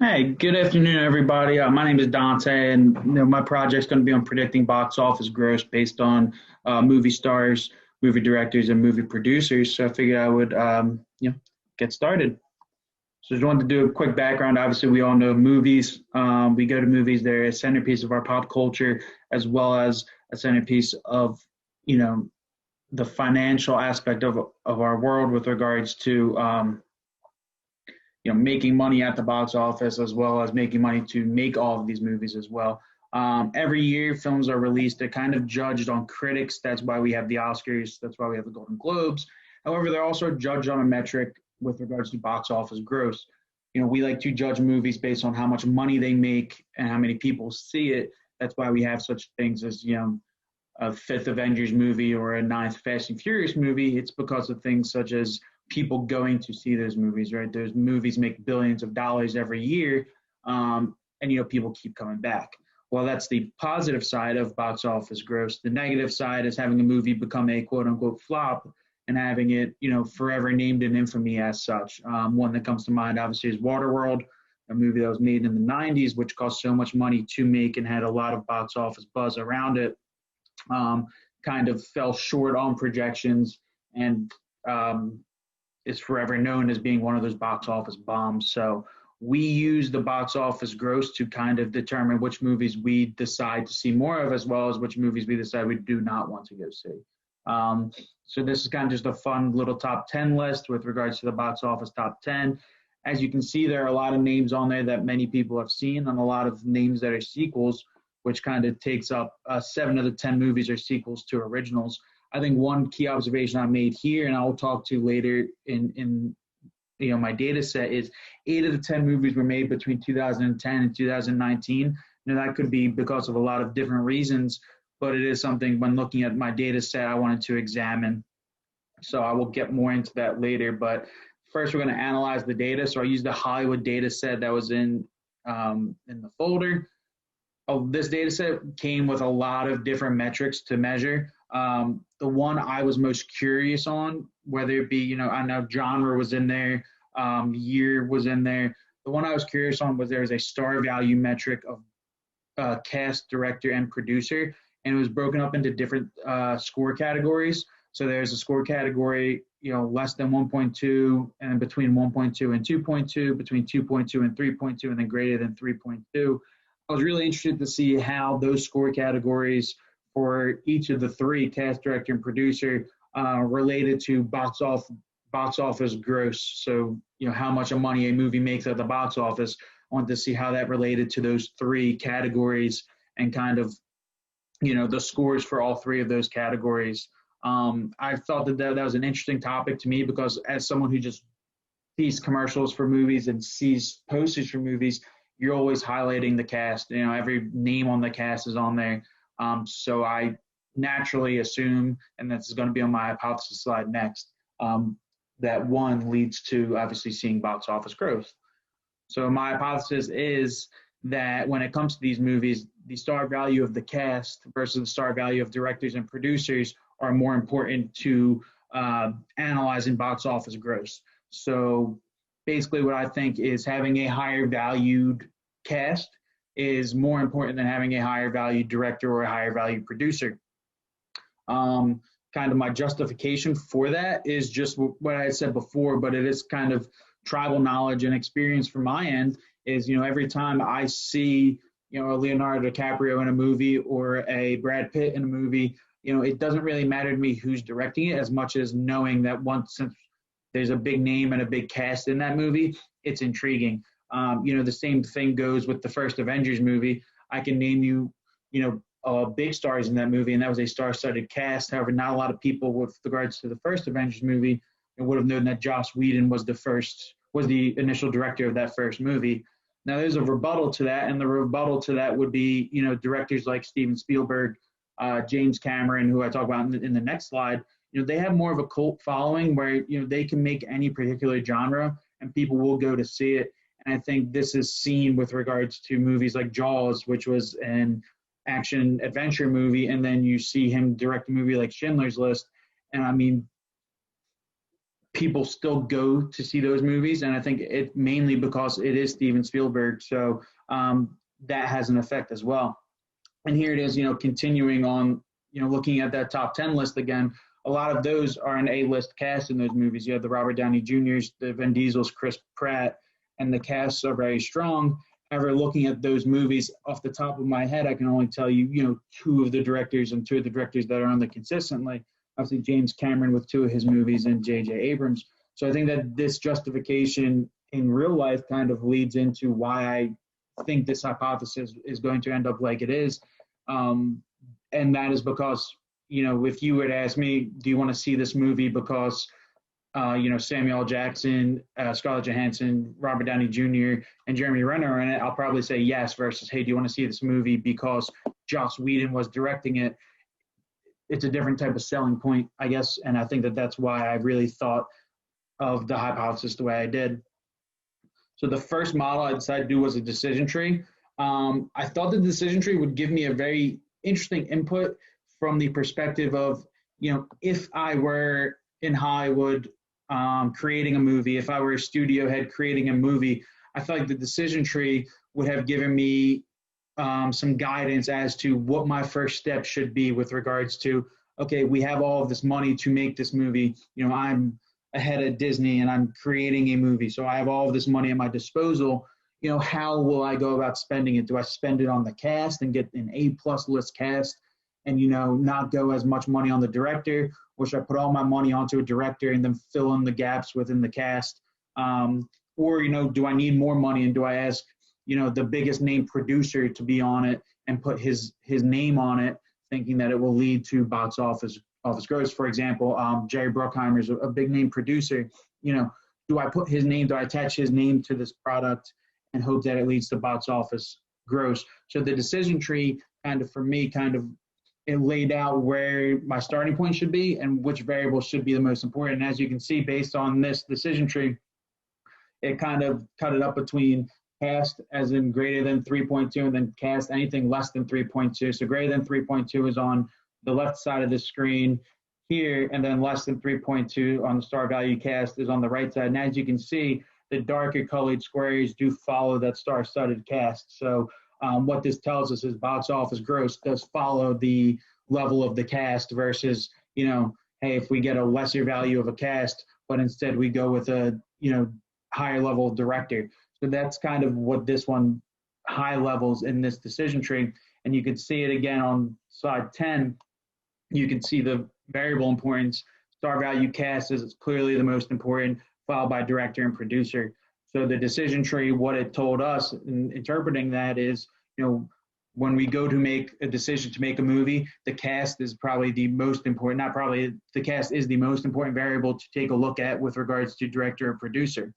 Hey, good afternoon, everybody. My name is Dante, and my project's going to be on predicting box office gross based on movie stars, movie directors, and movie producers. So I figured I would, get started. So just wanted to do a quick background. Obviously, we all know movies. We go to movies; they're a centerpiece of our pop culture, as well as a centerpiece of, you know, the financial aspect of our world with regards to making money at the box office as well as making money to make all of these movies as well. Every year, films are released. They're kind of judged on critics. That's why we have the Oscars. That's why we have the Golden Globes. However, they're also judged on a metric with regards to box office gross. We like to judge movies based on how much money they make and how many people see it. That's why we have such things as, a fifth Avengers movie or a ninth Fast and Furious movie. It's because of things such as people going to see those movies, right? Those movies make billions of dollars every year, and people keep coming back. Well, that's the positive side of box office gross. The negative side is having a movie become a quote unquote flop and having it, forever named in infamy as such. One that comes to mind, obviously, is Waterworld, a movie that was made in the 90s, which cost so much money to make and had a lot of box office buzz around it. Kind of fell short on projections and is forever known as being one of those box office bombs. So we use the box office gross to kind of determine which movies we decide to see more of, as well as which movies we decide we do not want to go see. So this is kind of just a fun little top 10 list with regards to the box office top 10. As you can see, there are a lot of names on there that many people have seen and a lot of names that are sequels, which kind of takes up 7 of the 10 movies are sequels to originals. I think one key observation I made here, and I'll talk to later in my data set, is 8 of the 10 movies were made between 2010 and 2019. Now that could be because of a lot of different reasons, but it is something when looking at my data set I wanted to examine. So I will get more into that later. But first, we're going to analyze the data. So I used the Hollywood data set that was in the folder. This data set came with a lot of different metrics to measure. The one I was most curious on, whether it be, I know genre was in there, year was in there. The one I was curious on was there was a star value metric of cast, director, and producer, and it was broken up into different score categories. So there's a score category, less than 1.2, and between 1.2 and 2.2, between 2.2 and 3.2, and then greater than 3.2. I was really interested to see how those score categories for each of the three, cast, director, and producer, related to box office gross. So, how much of money a movie makes at the box office. I wanted to see how that related to those three categories and kind of, the scores for all three of those categories. I thought that was an interesting topic to me because as someone who just sees commercials for movies and sees posters for movies, you're always highlighting the cast. Every name on the cast is on there. So I naturally assume, and this is going to be on my hypothesis slide next, that one leads to obviously seeing box office growth. So my hypothesis is that when it comes to these movies, the star value of the cast versus the star value of directors and producers are more important to analyzing box office gross. So basically what I think is having a higher valued cast is more important than having a higher valued director or a higher valued producer. Kind of my justification for that is just what I had said before, but it is kind of tribal knowledge and experience from my end is, every time I see, a Leonardo DiCaprio in a movie or a Brad Pitt in a movie, it doesn't really matter to me who's directing it as much as knowing that since there's a big name and a big cast in that movie, it's intriguing. The same thing goes with the first Avengers movie. I can name you, big stars in that movie, and that was a star-studded cast. However, not a lot of people with regards to the first Avengers movie would have known that Joss Whedon was the initial director of that first movie. Now, there's a rebuttal to that, and the rebuttal to that would be, directors like Steven Spielberg, James Cameron, who I talk about in the next slide. They have more of a cult following where, they can make any particular genre and people will go to see it. And I think this is seen with regards to movies like Jaws, which was an action adventure movie. And then you see him direct a movie like Schindler's List. And I mean, people still go to see those movies. And I think it mainly because it is Steven Spielberg. So that has an effect as well. And here it is, continuing on, looking at that top 10 list again, a lot of those are an A-list cast in those movies. You have the Robert Downey Jr.'s, the Vin Diesel's, Chris Pratt, and the casts are very strong. However, looking at those movies off the top of my head, I can only tell you, two of the directors that are on there consistently. Obviously, James Cameron with 2 of his movies and J.J. Abrams. So I think that this justification in real life kind of leads into why I think this hypothesis is going to end up like it is. And that is because, if you were to ask me, do you want to see this movie because, Samuel L. Jackson, Scarlett Johansson, Robert Downey Jr., and Jeremy Renner are in it, I'll probably say yes versus, hey, do you want to see this movie because Joss Whedon was directing it? It's a different type of selling point, I guess. And I think that that's why I really thought of the hypothesis the way I did. So the first model I decided to do was a decision tree. I thought the decision tree would give me a very interesting input from the perspective of, if I were in Hollywood creating a movie, if I were a studio head creating a movie, I feel like the decision tree would have given me some guidance as to what my first step should be with regards to, okay, we have all of this money to make this movie. I'm ahead at Disney and I'm creating a movie. So I have all of this money at my disposal. How will I go about spending it? Do I spend it on the cast and get an A+ list cast and, not go as much money on the director? Or should I put all my money onto a director and then fill in the gaps within the cast? Or, do I need more money and do I ask, the biggest name producer to be on it and put his name on it, thinking that it will lead to box office gross? For example, Jerry Bruckheimer is a big name producer. Do I put his name, do I attach his name to this product and hope that it leads to box office gross? So the decision tree for me, it laid out where my starting point should be and which variables should be the most important. And as you can see, based on this decision tree, it kind of cut it up between cast as in greater than 3.2 and then cast anything less than 3.2. So greater than 3.2 is on the left side of the screen here, and then less than 3.2 on the star value cast is on the right side. And as you can see, the darker colored squares do follow that star-studded cast. So what this tells us is box office gross does follow the level of the cast versus, hey, if we get a lesser value of a cast, but instead we go with a, higher level director. So that's kind of what this one high levels in this decision tree. And you can see it again on slide 10. You can see the variable importance. Star value cast is clearly the most important, followed by director and producer. So the decision tree, what it told us in interpreting that is, when we go to make a decision to make a movie, the cast is probably the most important, not probably, the cast is the most important variable to take a look at with regards to director and producer.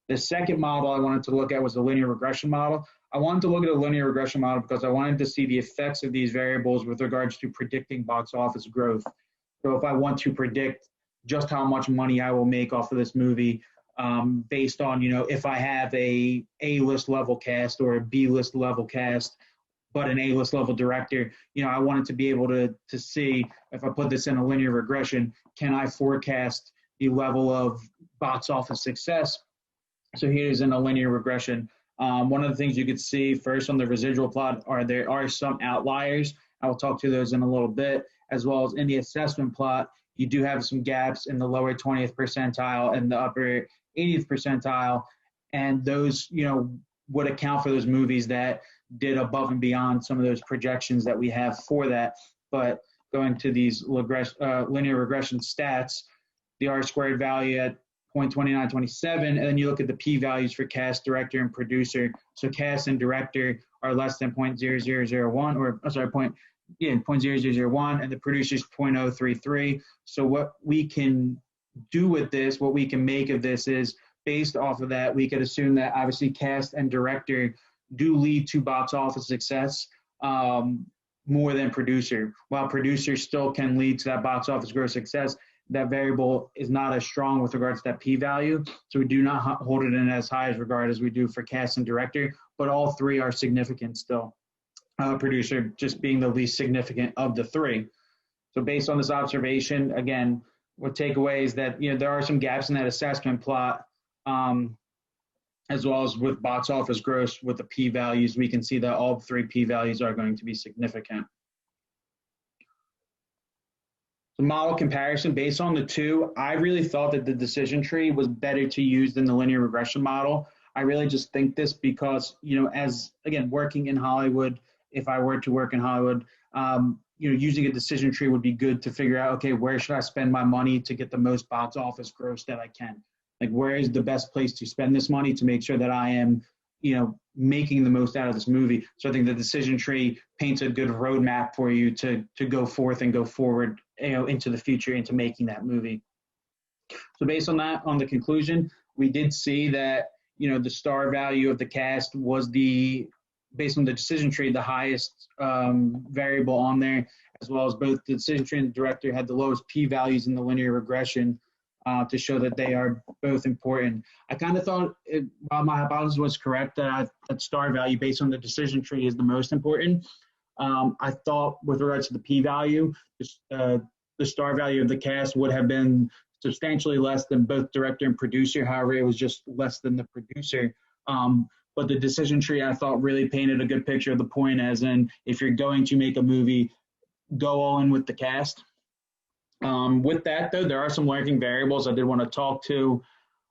The second model I wanted to look at was the linear regression model. I wanted to look at a linear regression model because I wanted to see the effects of these variables with regards to predicting box office growth. So if I want to predict just how much money I will make off of this movie, based on, if I have a A-list level cast or a B-list level cast, but an A-list level director, I wanted to be able to see if I put this in a linear regression, can I forecast the level of box office success? So here's in a linear regression. One of the things you could see first on the residual plot there are some outliers. I will talk to those in a little bit, as well as in the assessment plot, you do have some gaps in the lower 20th percentile and the upper 80th percentile. And those, would account for those movies that did above and beyond some of those projections that we have for that. But going to these linear regression stats, the R-squared value at 0.2927, and then you look at the p-values for cast, director, and producer. So cast and director are less than 0.0001, or sorry, 0.0001, and the producer's 0.033. So what we can do with this, what we can make of this is, based off of that, we could assume that obviously cast and director do lead to box office success more than producer. While producer still can lead to that box office gross success, that variable is not as strong with regards to that p-value. So we do not hold it in as high as regard as we do for cast and director, but all three are significant still. Producer just being the least significant of the three. So based on this observation, again, what takeaways that there are some gaps in that assessment plot, um, as well as with box office gross with the p values. We can see that all three p values are going to be significant. The model comparison based on the two, I really thought that the decision tree was better to use than the linear regression model. I really just think this because, as again, working in Hollywood, if I were to work in Hollywood, using a decision tree would be good to figure out, okay, where should I spend my money to get the most box office gross that I can? Like, where is the best place to spend this money to make sure that I am, making the most out of this movie? So I think the decision tree paints a good roadmap for you to go forth and go forward, into the future, into making that movie. So based on that, on the conclusion, we did see that, the star value of the cast was based on the decision tree, the highest variable on there, as well as both the decision tree and the director had the lowest p-values in the linear regression to show that they are both important. I kind of thought, while my hypothesis was correct, that star value based on the decision tree is the most important. I thought with regards to the p-value, the star value of the cast would have been substantially less than both director and producer. However, it was just less than the producer. But the decision tree, I thought, really painted a good picture of the point, as in, if you're going to make a movie, go all in with the cast. With that, though, there are some lurking variables I did want to talk to,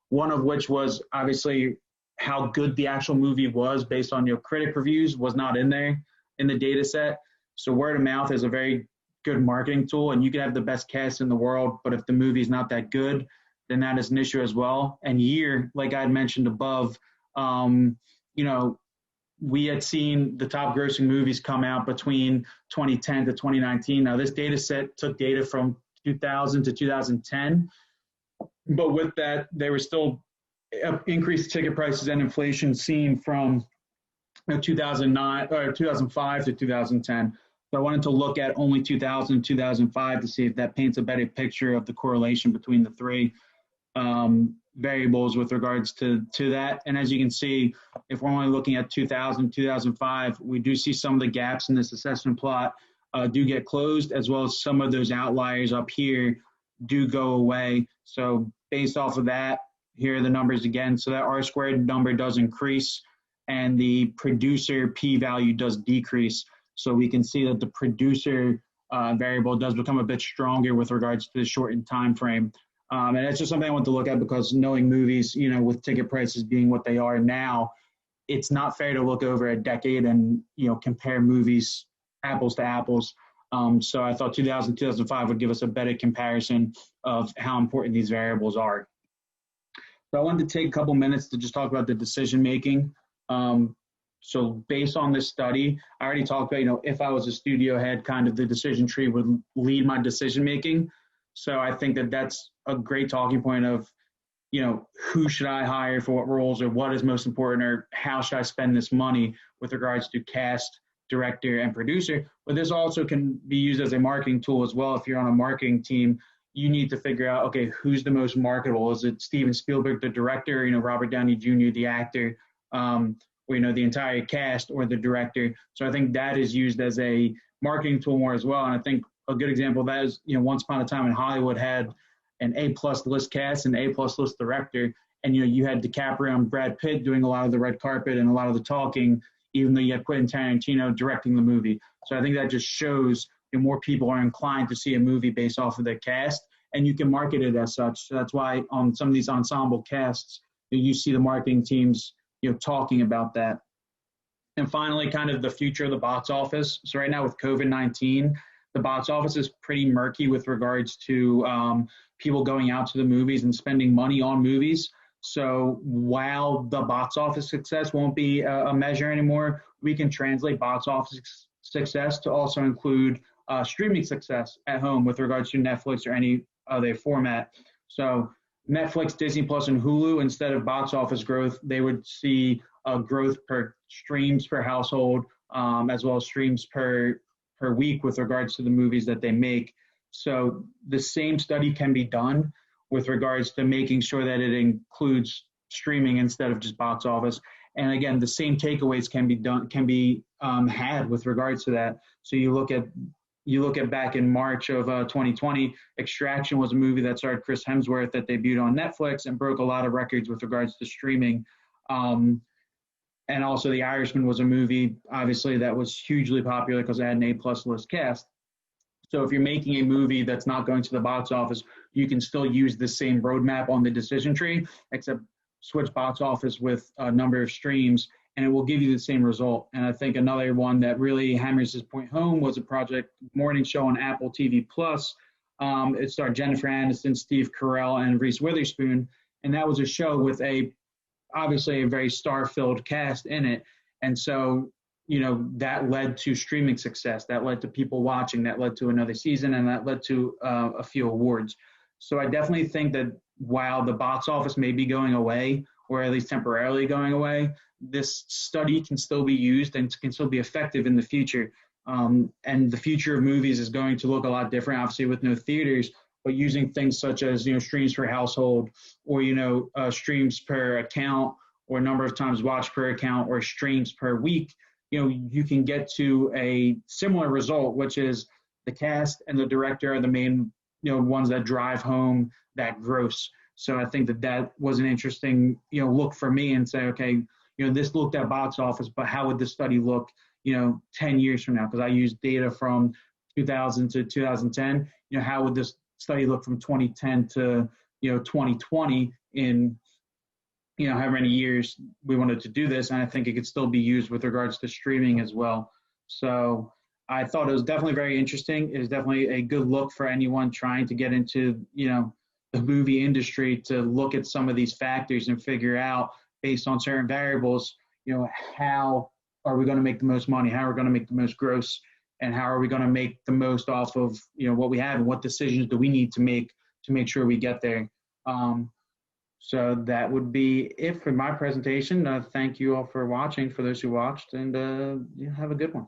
one of which was obviously how good the actual movie was based on critic reviews was not in there in the data set. So word of mouth is a very good marketing tool, and you can have the best cast in the world, but if the movie is not that good, then that is an issue as well. And like I had mentioned above, we had seen the top grossing movies come out between 2010 to 2019. Now, this data set took data from 2000 to 2010, but with that, there was still increased ticket prices and inflation seen from 2009 or 2005 to 2010. So I wanted to look at only 2000 and 2005 to see if that paints a better picture of the correlation between the three variables with regards to that. And as you can see, if we're only looking at 2000, 2005, we do see some of the gaps in this assessment plot do get closed, as well as some of those outliers up here do go away. So based off of that, here are the numbers again. So that R-squared number does increase, and the producer p-value does decrease. So we can see that the producer variable does become a bit stronger with regards to the shortened time frame. And that's just something I want to look at, because knowing movies, with ticket prices being what they are now, it's not fair to look over a decade and, compare movies apples to apples. So I thought 2000, 2005 would give us a better comparison of how important these variables are. So I wanted to take a couple minutes to just talk about the decision making. So based on this study, I already talked about, if I was a studio head, kind of the decision tree would lead my decision making. So I think that that's a great talking point of, who should I hire for what roles, or what is most important, or how should I spend this money with regards to cast, director, and producer. But this also can be used as a marketing tool as well. If you're on a marketing team, you need to figure out, okay, who's the most marketable? Is it Steven Spielberg, the director, Robert Downey Jr., the actor, or, the entire cast, or the director? So I think that is used as a marketing tool more as well. And I think a good example of that is, Once Upon a Time in Hollywood had an A-plus list cast and A-plus list director. And, you had DiCaprio and Brad Pitt doing a lot of the red carpet and a lot of the talking, even though you had Quentin Tarantino directing the movie. So I think that just shows more people are inclined to see a movie based off of their cast, and you can market it as such. So that's why on some of these ensemble casts, you see the marketing teams, talking about that. And finally, kind of the future of the box office. So right now with COVID-19, the box office is pretty murky with regards to people going out to the movies and spending money on movies. So while the box office success won't be a measure anymore, we can translate box office success to also include streaming success at home with regards to Netflix or any other format. So Netflix, Disney Plus, and Hulu, instead of box office growth, they would see a growth per streams per household, as well as streams per week with regards to the movies that they make. So the same study can be done with regards to making sure that it includes streaming instead of just box office. And again, the same takeaways can be had with regards to that. So you look at you look at back in March of 2020, Extraction was a movie that starred Chris Hemsworth that debuted on Netflix and broke a lot of records with regards to streaming. And also, The Irishman was a movie, obviously, that was hugely popular because it had an A-plus list cast. So if you're making a movie that's not going to the box office, you can still use the same roadmap on the decision tree, except switch box office with a number of streams, and it will give you the same result. And I think another one that really hammers this point home was a Project Morning Show on Apple TV Plus. It starred Jennifer Aniston, Steve Carell, and Reese Witherspoon, and that was a show with obviously a very star-filled cast in it. And so, that led to streaming success, that led to people watching, that led to another season, and that led to a few awards. So I definitely think that while the box office may be going away, or at least temporarily going away, this study can still be used and can still be effective in the future. And the future of movies is going to look a lot different, obviously, with no theaters, but using things such as, streams per household, or, streams per account, or number of times watched per account, or streams per week, you can get to a similar result, which is the cast and the director are the main, ones that drive home that gross. So I think that was an interesting, look for me and say, okay, this looked at box office, but how would this study look, 10 years from now? Because I used data from 2000 to 2010. How would this study look from 2010 to 2020 in however many years we wanted to do this? And I think it could still be used with regards to streaming as well. So I thought it was definitely very interesting. It is definitely a good look for anyone trying to get into the movie industry, to look at some of these factors and figure out, based on certain variables, how are we going to make the most money, how are we going to make the most gross, and how are we going to make the most off of what we have, and what decisions do we need to make sure we get there. So that would be it for my presentation. Thank you all for watching, for those who watched, and have a good one.